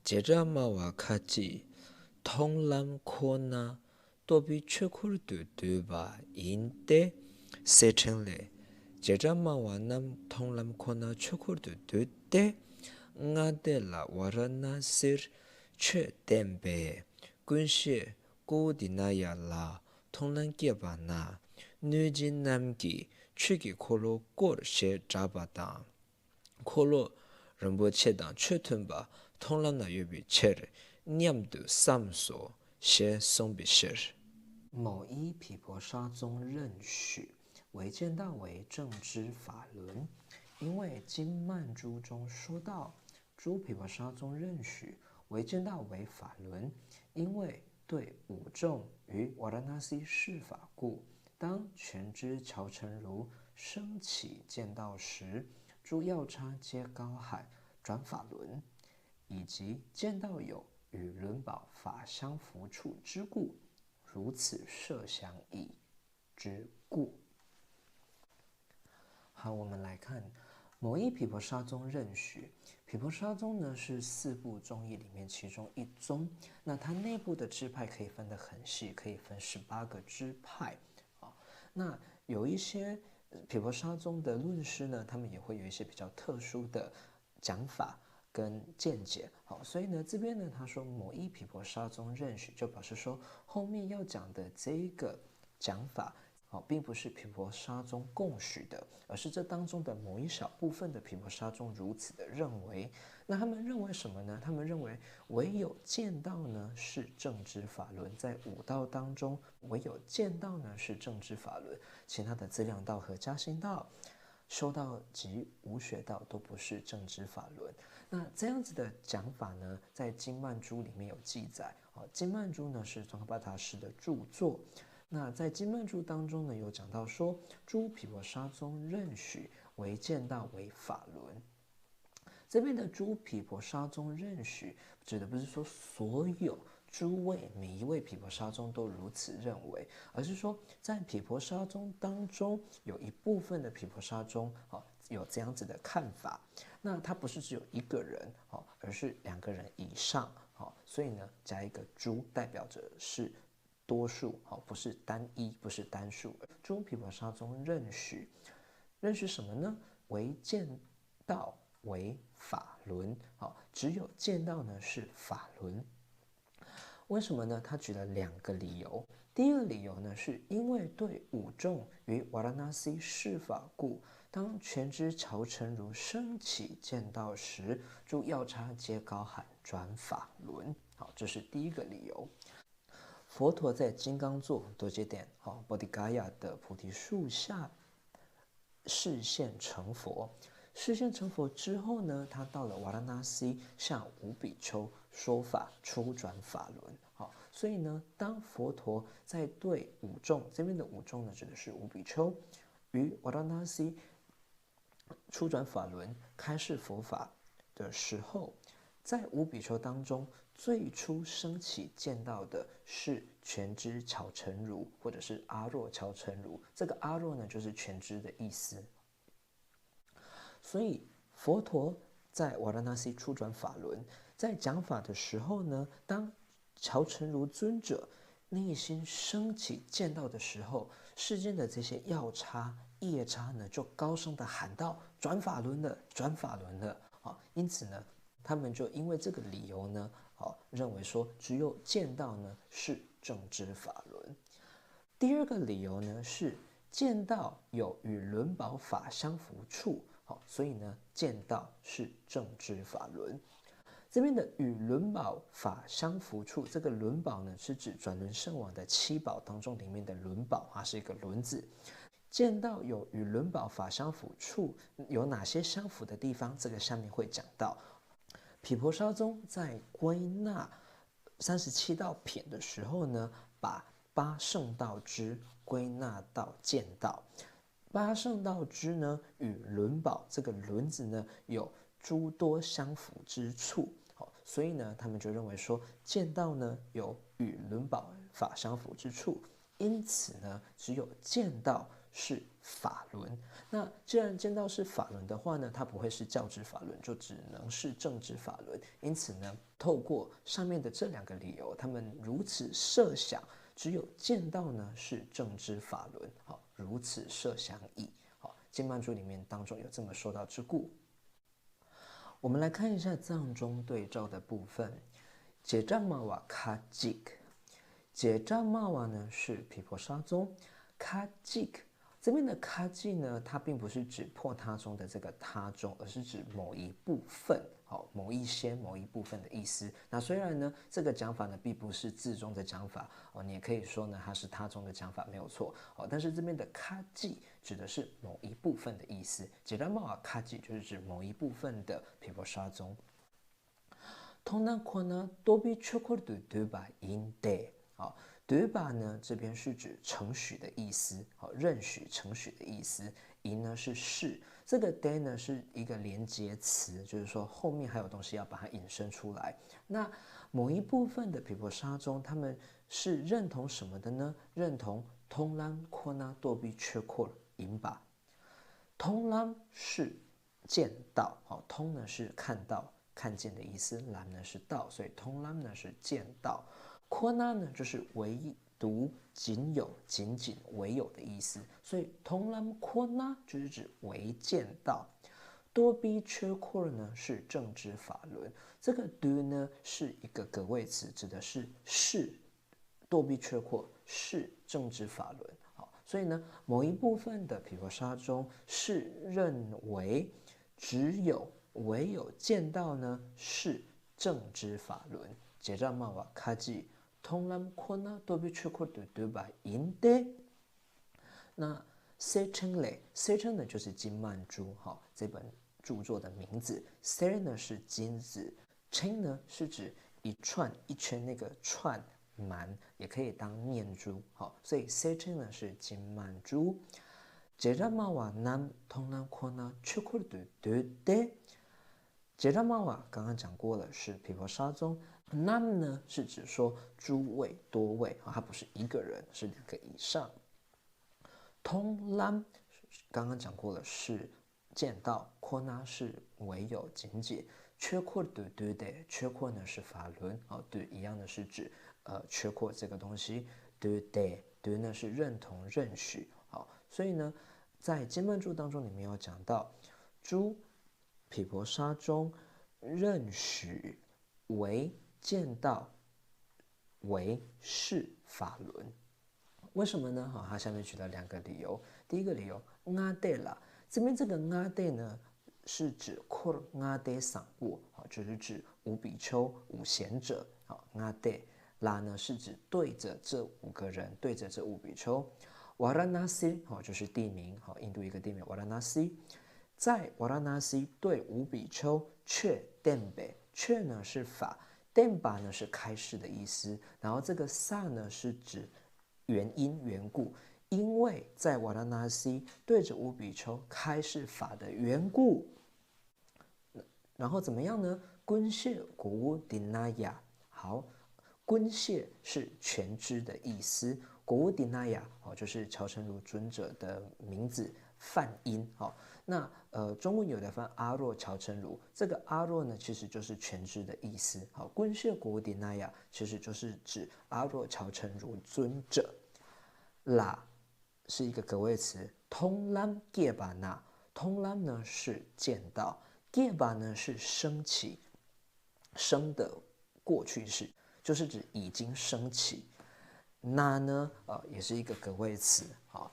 제자마와 같이 통람코나 또비 최콜도 두바 인때 세천레 제자마와 남 통람코나 최콜도 두때 nga데라 와라나시르 최템베 군시 고디나야라 통란께바나 누진남기 취기 콜로 꼬르셰 잡아다 콜로 rinpoche 최튼바 통란나 유비 체르 냠두 삼소谢松比士。某一毗婆沙宗认许为见道为正知法轮，因为经曼珠中说到，诸毗婆沙宗认许为见道为法轮，因为对五众于瓦拉那西释法故，当全知乔成如升起见道时，诸药叉皆高喊转法轮，以及见道有与轮宝法相符处之故，如此设想矣之故。好，我们来看某一毗婆沙宗认许。毗婆沙宗呢是四部宗义里面其中一宗，那它内部的支派可以分得很细，可以分18个支派。那有一些毗婆沙宗的论师呢，他们也会有一些比较特殊的讲法跟见解。好，所以呢这边呢他说某一毗婆沙宗认许，就表示说后面要讲的这一个讲法并不是毗婆沙宗共许的，而是这当中的某一小部分的毗婆沙宗如此的认为。那他们认为什么呢？他们认为唯有见道呢是正知法轮，在五道当中唯有见道呢是正知法轮，其他的资粮道和加行道、修道及无学道都不是正知法轮。那这样子的讲法呢，在经曼珠里面有记载。经曼珠呢是宗喀巴大师的著作。那在经曼珠当中呢，有讲到说，诸毗婆沙宗认许为见道为法轮。这边的诸毗婆沙宗认许，指的不是说所有诸位每一位毗婆沙宗都如此认为，而是说在毗婆沙宗当中有一部分的毗婆沙宗有这样子的看法。那它不是只有一个人而是2个人以上所以呢加一个诸，代表着是多数不是单一，不是单数。诸毗婆沙宗认许什么呢？为见道为法轮只有见道呢是法轮。为什么呢？他举了2个理由。第一个理由呢，是因为对五众于瓦拉那西释法故，当全知乔成如升起见道时，诸药叉皆高喊转法轮。好，这是第一个理由。佛陀在金刚座多杰点波迪嘎亚的菩提树下示现成佛。示现成佛之后呢，他到了瓦拉那西向五比丘说法，初转法轮。所以呢，当佛陀在对五众，这边的五众呢指的是五比丘，于瓦拉那西初转法轮开示佛法的时候，在五比丘当中，最初升起见到的是全知乔成如，或者是阿若乔成如。这个阿若呢，就是全知的意思。所以佛陀在瓦拉那西初转法轮，在讲法的时候呢，当乔成如尊者内心升起见到的时候，世间的这些药叉、夜叉呢，就高声的喊道：“转法轮了，转法轮了！”因此呢，他们就因为这个理由呢，认为说只有见到呢是正知法轮。第二个理由呢是见到有与轮宝法相符处，所以呢见到是正知法轮。这边的与轮宝法相符处，这个轮宝呢是指转轮圣王的7宝当中里面的轮宝，它是一个轮子。见到有与轮宝法相符处，有哪些相符的地方？这个下面会讲到。毗婆沙宗在归纳37道品的时候呢，把8圣道支归纳到见道。8圣道支呢，与轮宝这个轮子呢有诸多相符之处，所以呢，他们就认为说见道呢有与轮宝法相符之处，因此呢，只有见道是法轮。那既然见到是法轮的话呢，它不会是教之法轮，就只能是正之法轮。因此呢，透过上面的这2个理由，他们如此设想，只有见到呢是正之法轮。好，如此设想矣。好，经曼珠里面当中有这么说到之故。我们来看一下藏中对照的部分。解扎玛瓦卡吉克，解扎玛瓦呢是毗婆沙宗，卡吉克这边的卡吉呢，它并不是指破他中的这个他中，而是指某一部分，好，某一些某一部分的意思。那虽然呢，这个讲法呢并不是字中的讲法哦，你也可以说呢它是他中的讲法，没有错哦。但是这边的卡吉指的是某一部分的意思，解扎玛瓦卡吉就是指某一部分的毗婆沙宗。通南扩呢多比缺扩的对吧？因得好。对吧呢？这边是指承许的意思，好，认许、承许的意思。因呢是，这个 de 呢是一个连接词，就是说后面还有东西要把它引申出来。那某一部分的毗婆沙宗，他们是认同什么的呢？认同通兰扩那多比缺扩因吧。通兰是见到，好，通呢是看到、看见的意思，兰呢是道，所以通兰呢是见到。扩那呢就是唯独、仅有、仅仅、唯有的意思，所以通兰扩那就是指唯见到。多比缺扩呢是正之法轮，这个 do 呢是一个格谓词，指的是多比缺扩是正之法轮。好，所以呢某一部分的毗婆沙宗是认为只有唯有见到呢是正之法轮。解扎玛瓦卡吉。通兰扩那多比缺扩的对吧？因得。那 Sechen 嘞 ，Sechen 呢就是金曼珠，哈，这本著作的名字。Se 呢是金子 ，Chen 呢是指一串一圈那个串蛮，也可以当念珠，好，所以 Sechen 呢是金曼珠。解扎玛瓦南通兰扩那缺扩的对的。解扎玛瓦刚刚讲过了，是毗婆沙宗。nam 呢是指说诸位多位，它不是一个人，是2个以上。通lam 刚刚讲过了，是见到，扩那是唯有、仅仅。缺扩的对的，缺扩呢是法轮，哦，对，一样的是指缺扩这个东西。对的，对呢是认同、认许，好，所以呢，在经曼珠当中里面有讲到，诸毗婆沙宗认许为见到为是法轮，为什么呢？好，他下面举了2个理由。第一个理由，阿德啦，这边这个阿德呢，是指扩阿德散过，好，就是指五比丘、五贤者，好，阿德啦呢是指对着这5个人，对着这5比丘。瓦拉纳西，好，就是地名，好，印度一个地名瓦拉纳西，在瓦拉纳西对5比丘却奠北，却呢是法。denba 呢是开示的意思，然后这个萨呢是指原因缘故，因为在瓦拉纳西对着5比丘开示法的缘故，然后怎么样呢？昆谢古迪那亚，好，昆谢是全知的意思，古迪那亚哦就是乔成如尊者的名字梵音，好。那中文有的翻阿若乔成如，这个阿若呢其实就是全知的意思。好，昆谢古迪那亚其实就是指阿若乔成如尊者。啦是一个格谓词，通兰叶巴那，通兰呢是见到，叶巴呢是升起，升的过去式，就是指已经升起。那呢也是一个格谓词，好。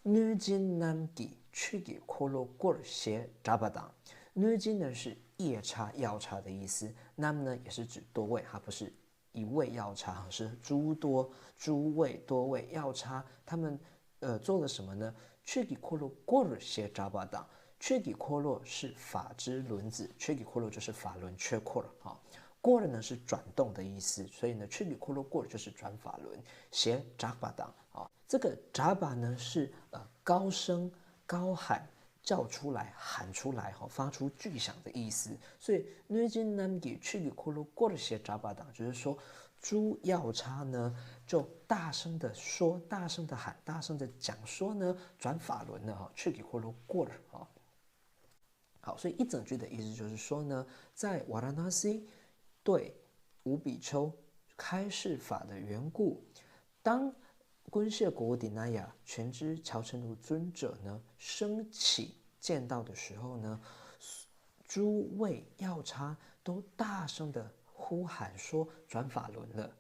女金南吉去给科罗过些扎巴当，女金呢是夜叉药叉的意思，那么呢也是指多位，它不是一位药叉，是诸多诸位多位药叉，他们做了什么呢？去给科罗过些扎巴当，去给科罗是法之轮子，去给科罗就是法轮缺扩了，好。过了呢是转动的意思，所以呢，去里库罗过就是转法轮，写扎巴当啊。这个扎巴呢是高声高喊叫出来、喊出来，发出巨响的意思。所以女真男给去给骷髅过了些扎巴党，就是说朱耀叉呢就大声的说、大声的喊、大声的讲说呢，转法轮了去给骷髅过了好，所以一整句的意思就是说呢，在瓦拉纳西对五比丘开示法的缘故，当昆谢国迪那亚全知乔成如尊者呢升起见到的时候呢，诸位药叉都大声的呼喊说转法轮了。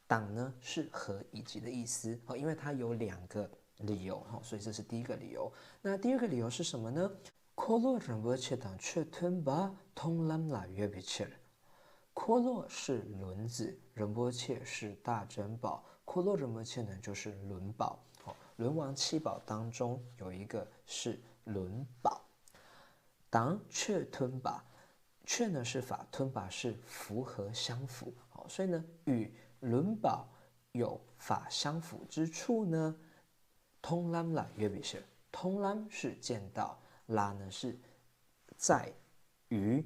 党呢是和以及的意思因为它有2个理由所以这是第一个理由。那第二个理由是什么呢？科洛仁波切党却吞把通兰拉约比切尔。科洛是轮子，仁波切是大珍宝。科洛仁波切呢就是轮宝轮王七宝当中有一个是轮宝。当却吞把，却呢是法，吞把是符合相符所以呢与轮宝有法相符之处呢，通拉啦约比是通拉是见到，拉呢是在于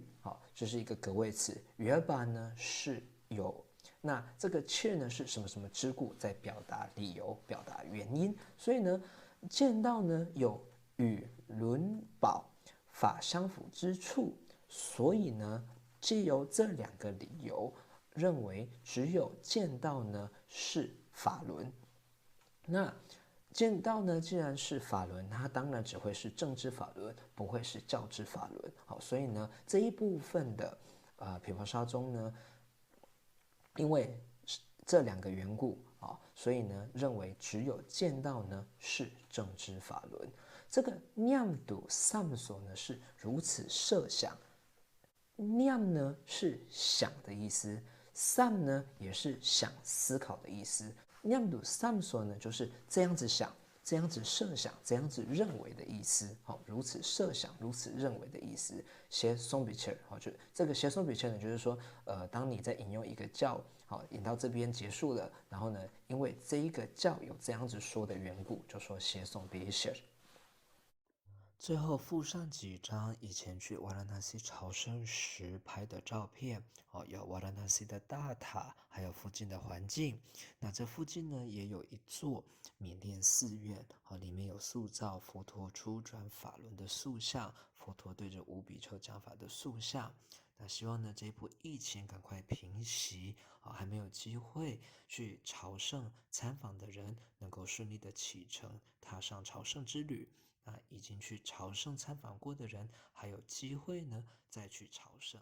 这是一个格位词，约巴呢是有。那这个却呢是什么什么之故，在表达理由、表达原因。所以呢，见到呢有与轮宝法相符之处，所以呢，藉由这2个理由，认为只有见到呢是法轮。那见到呢，既然是法轮，它当然只会是正知法轮，不会是教知法轮。好，所以呢，这一部分的毗婆沙宗呢，因为这2个缘故所以呢，认为只有见到呢是正知法轮。这个念度萨所呢是如此设想，念呢是想的意思，萨呢也是想思考的意思。念度萨所呢就是这样子想、这样子设想、这样子认为的意思。如此设想、如此认为的意思。写松比切就这个写松比切呢，就是说，当你在引用一个教，引到这边结束了，然后呢，因为这一个教有这样子说的缘故，就说写松比切。最后附上几张以前去瓦拉纳西朝圣时拍的照片有瓦拉纳西的大塔，还有附近的环境。那这附近呢也有一座缅甸寺院里面有塑造佛陀初转法轮的塑像，佛陀对着五比丘讲法的塑像。那希望呢这一波疫情赶快平息还没有机会去朝圣参访的人能够顺利的启程，踏上朝圣之旅。那已经去朝圣参访过的人，还有机会呢再去朝圣。